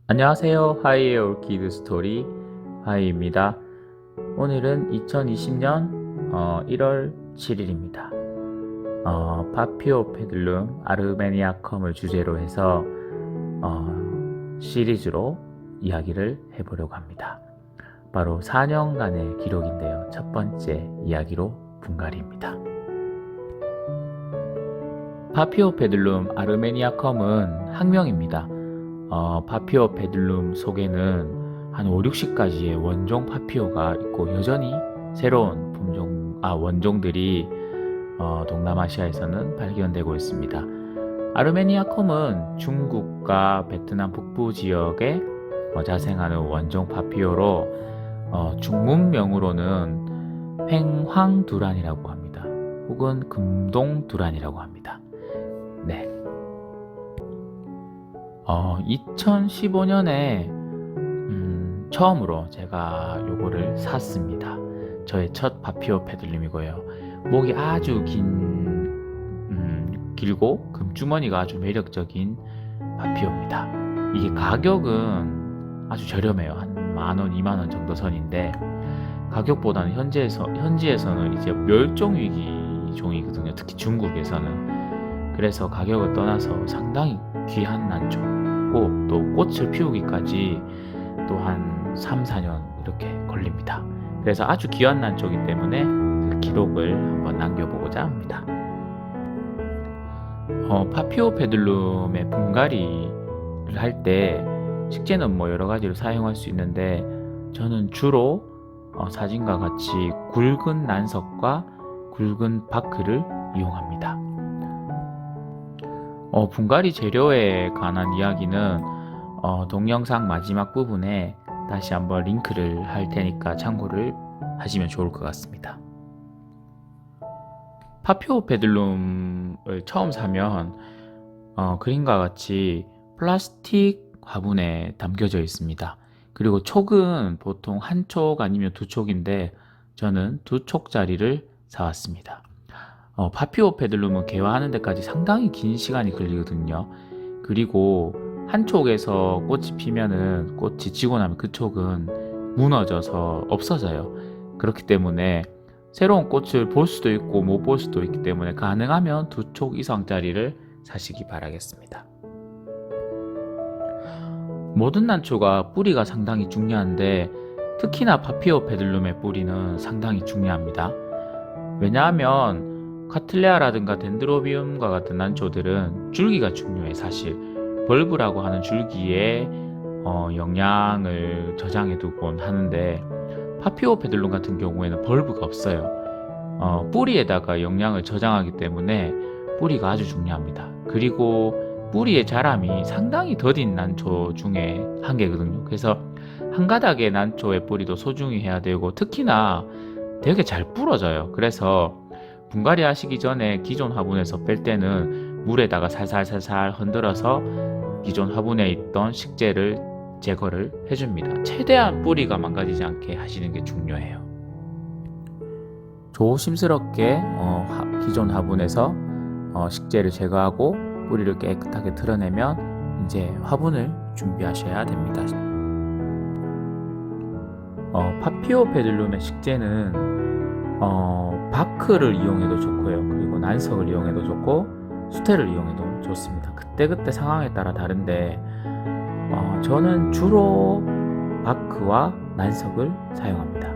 안녕하세요. 하이의 올키드 스토리 하이입니다. 오늘은 2020년 1월 7일입니다. 파피오페들룸 아르메니아컴을 주제로 해서 시리즈로 이야기를 해보려고 합니다. 바로 4년간의 기록인데요. 첫 번째 이야기로 분갈이입니다. 파피오페들룸 아르메니아컴은 학명입니다. 파피오 페들룸 속에는 한 5, 60가지의 원종 파피오가 있고 여전히 새로운 원종들이 동남아시아에서는 발견되고 있습니다. 아르메니아컴은 중국과 베트남 북부 지역에 자생하는 원종 파피오로 중문명으로는 횡황두란이라고 합니다. 혹은 금동두란이라고 합니다. 네. 2015년에 처음으로 제가 요거를 샀습니다. 저의 첫 파피오 페들림이고요. 목이 아주 길고 금주머니가 아주 매력적인 파피오입니다. 이게 가격은 아주 저렴해요. 한 10,000원, 20,000원 정도 선인데 가격보다는 현지에서는 이제 멸종위기 종이거든요. 특히 중국에서는. 그래서 가격을 떠나서 상당히 귀한 난초고 또 꽃을 피우기까지 또 한 3, 4년 이렇게 걸립니다. 그래서 아주 귀한 난초이기 때문에 그 기록을 한번 남겨보고자 합니다. 파피오 페들룸의 분갈이를 할 때 식재는 여러 가지로 사용할 수 있는데 저는 주로 사진과 같이 굵은 난석과 굵은 바크를 이용합니다. 분갈이 재료에 관한 이야기는 동영상 마지막 부분에 다시 한번 링크를 할 테니까 참고를 하시면 좋을 것 같습니다. 파피오 페들룸을 처음 사면 그림과 같이 플라스틱 화분에 담겨져 있습니다. 그리고 촉은 보통 한 촉 아니면 두 촉인데 저는 두 촉짜리를 사왔습니다. 파피오 페들룸은 개화하는 데까지 상당히 긴 시간이 걸리거든요. 그리고 한 촉에서 꽃이 피면은 꽃이 지고 나면 그 촉은 무너져서 없어져요. 그렇기 때문에 새로운 꽃을 볼 수도 있고 못 볼 수도 있기 때문에 가능하면 두 촉 이상짜리를 사시기 바라겠습니다. 모든 난초가 뿌리가 상당히 중요한데 특히나 파피오 페들룸의 뿌리는 상당히 중요합니다. 왜냐하면 카틀레아라든가 덴드로비움과 같은 난초들은 줄기가 중요해. 사실 벌브라고 하는 줄기에 영양을 저장해 두곤 하는데 파피오 페들룸 같은 경우에는 벌브가 없어요. 뿌리에다가 영양을 저장하기 때문에 뿌리가 아주 중요합니다. 그리고 뿌리의 자람이 상당히 더딘 난초 중에 한 개거든요. 그래서 한 가닥의 난초의 뿌리도 소중히 해야 되고 특히나 되게 잘 부러져요. 그래서 분갈이 하시기 전에 기존 화분에서 뺄 때는 물에다가 살살살살 흔들어서 기존 화분에 있던 식재를 제거를 해줍니다. 최대한 뿌리가 망가지지 않게 하시는 게 중요해요. 조심스럽게 기존 화분에서 식재를 제거하고 뿌리를 깨끗하게 털어내면 이제 화분을 준비하셔야 됩니다. 파피오 페들룸의 식재는 바크를 이용해도 좋고요. 그리고 난석을 이용해도 좋고 수태를 이용해도 좋습니다. 그때그때 상황에 따라 다른데 저는 주로 바크와 난석을 사용합니다.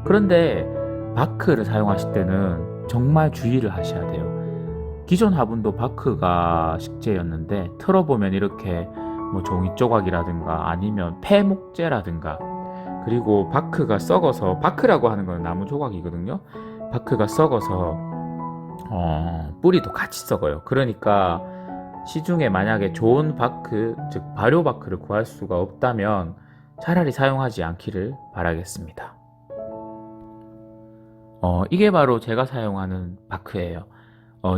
그런데 바크를 사용하실 때는 정말 주의를 하셔야 돼요. 기존 화분도 바크가 식재였는데 털어보면 이렇게 종이 조각이라든가 아니면 폐목재라든가 그리고 바크가 썩어서 바크라고 하는 건 나무 조각이거든요. 바크가 썩어서 뿌리도 같이 썩어요. 그러니까 시중에 만약에 좋은 바크, 즉 발효 바크를 구할 수가 없다면 차라리 사용하지 않기를 바라겠습니다. 이게 바로 제가 사용하는 바크예요.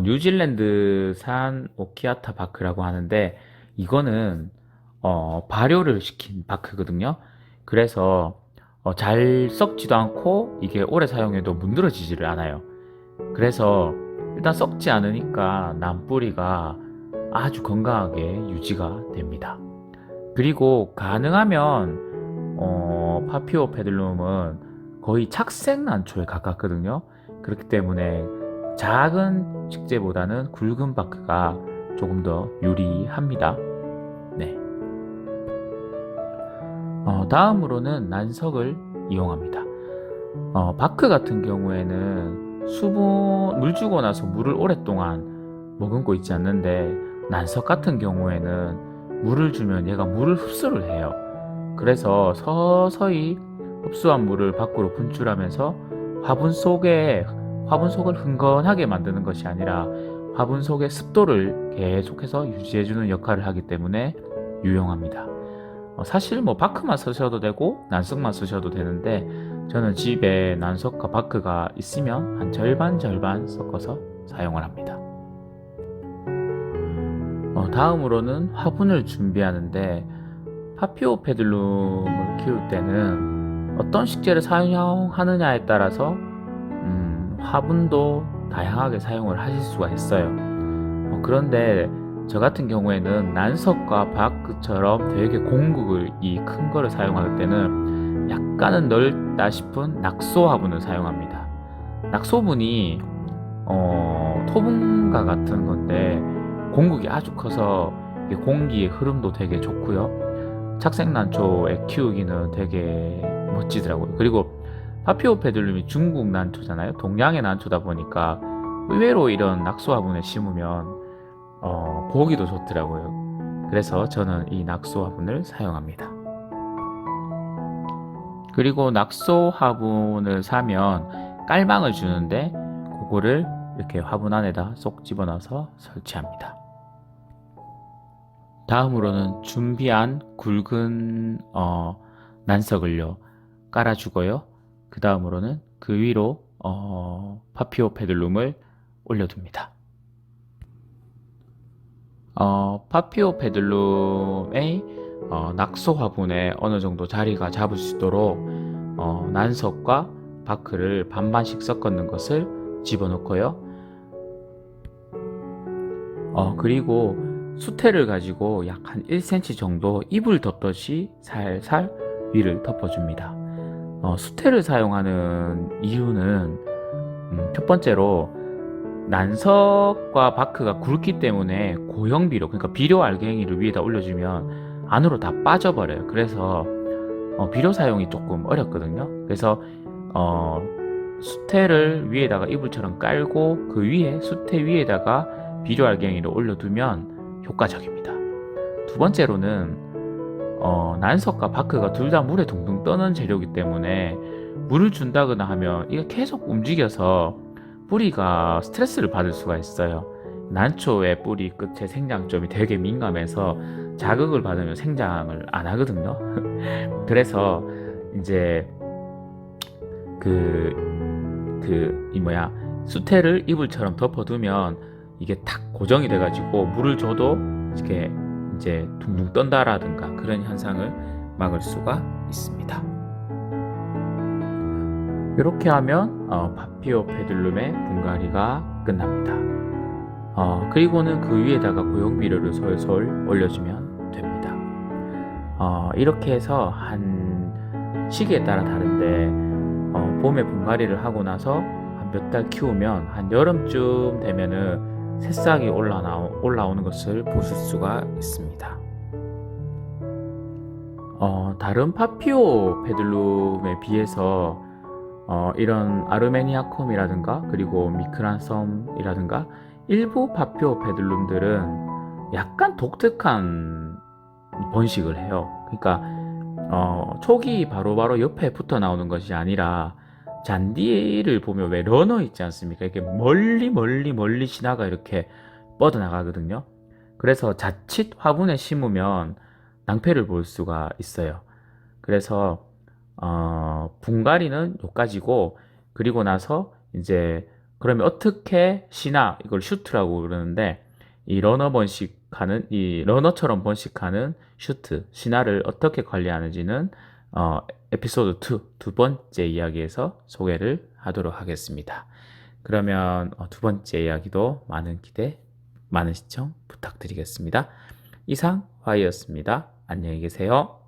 뉴질랜드산 오키아타 바크라고 하는데 이거는 발효를 시킨 바크거든요. 그래서 잘 썩지도 않고 이게 오래 사용해도 문드러지지를 않아요. 그래서 일단 썩지 않으니까 난 뿌리가 아주 건강하게 유지가 됩니다. 그리고 가능하면 파피오 페들룸은 거의 착색 난초에 가깝거든요. 그렇기 때문에 작은 식재보다는 굵은 바크가 조금 더 유리합니다. 네. 다음으로는 난석을 이용합니다. 바크 같은 경우에는 물 주고 나서 물을 오랫동안 머금고 있지 않는데, 난석 같은 경우에는 물을 주면 얘가 물을 흡수를 해요. 그래서 서서히 흡수한 물을 밖으로 분출하면서 화분 속을 흥건하게 만드는 것이 아니라 화분 속의 습도를 계속해서 유지해주는 역할을 하기 때문에 유용합니다. 사실 뭐 바크만 쓰셔도 되고 난석만 쓰셔도 되는데, 저는 집에 난석과 바크가 있으면 한 절반 섞어서 사용을 합니다. 다음으로는 화분을 준비하는데, 파피오 페들룸을 키울 때는 어떤 식재를 사용하느냐에 따라서 화분도 다양하게 사용을 하실 수가 있어요. 그런데 저 같은 경우에는 난석과 바크처럼 되게 공극이 큰 거를 사용할 때는 약간은 넓다 싶은 낙소 화분을 사용합니다. 낙소분이 토분과 같은 건데 공극이 아주 커서 공기의 흐름도 되게 좋고요. 착색난초에 키우기는 되게 멋지더라고요. 그리고 파피오 페들룸이 중국 난초잖아요. 동양의 난초다 보니까 의외로 이런 낙소 화분에 심으면 보기도 좋더라고요. 그래서 저는 이 낙소 화분을 사용합니다. 그리고 낙소 화분을 사면 깔망을 주는데, 그거를 이렇게 화분 안에다 쏙 집어넣어서 설치합니다. 다음으로는 준비한 굵은 난석을요 깔아주고요. 그 다음으로는 그 위로 파피오 페들룸을 올려둡니다. 파피오 페들룸의 낙소 화분에 어느 정도 자리가 잡을 수 있도록 난석과 바크를 반반씩 섞었는 것을 집어넣고요. 그리고 수태를 가지고 약 한 1cm 정도 이불 덮듯이 살살 위를 덮어줍니다. 수태를 사용하는 이유는 첫 번째로 난석과 바크가 굵기 때문에 고형 비료, 그러니까 비료 알갱이를 위에다 올려주면 안으로 다 빠져버려요. 그래서 비료 사용이 조금 어렵거든요. 그래서 수태를 위에다가 이불처럼 깔고 그 위에 수태 위에다가 비료 알갱이를 올려두면 효과적입니다. 두 번째로는 난석과 바크가 둘 다 물에 둥둥 떠는 재료이기 때문에 물을 준다거나 하면 이게 계속 움직여서 뿌리가 스트레스를 받을 수가 있어요. 난초의 뿌리 끝에 생장점이 되게 민감해서 자극을 받으면 생장을 안 하거든요. 그래서 이제 수태를 이불처럼 덮어두면 이게 탁 고정이 돼가지고 물을 줘도 이렇게 이제 둥둥 떤다라든가 그런 현상을 막을 수가 있습니다. 이렇게 하면 파피오 페들룸의 분갈이가 끝납니다. 그리고는 그 위에다가 고용비료를 솔솔 올려주면 됩니다. 이렇게 해서 한 시기에 따라 다른데 봄에 분갈이를 하고 나서 한 몇 달 키우면 한 여름쯤 되면은 새싹이 올라오는 것을 보실 수가 있습니다. 다른 파피오 페들룸에 비해서 이런 아르메니아콤이라든가 그리고 미크란섬이라든가 일부 파피오 페들룸들은 약간 독특한 번식을 해요. 그러니까 촉이 바로바로 옆에 붙어 나오는 것이 아니라 잔디를 보면 왜 러너 있지 않습니까? 이렇게 멀리 지나가 이렇게 뻗어나가거든요. 그래서 자칫 화분에 심으면 낭패를 볼 수가 있어요. 그래서 분갈이는 여기까지고, 그리고 나서 이제 그러면 어떻게 이걸 슈트라고 그러는데, 이 러너처럼 번식하는 슈트 신화를 어떻게 관리하는지는 에피소드 2두 번째 이야기에서 소개를 하도록 하겠습니다. 그러면 두 번째 이야기도 많은 기대, 많은 시청 부탁드리겠습니다. 이상 화이였습니다. 안녕히 계세요.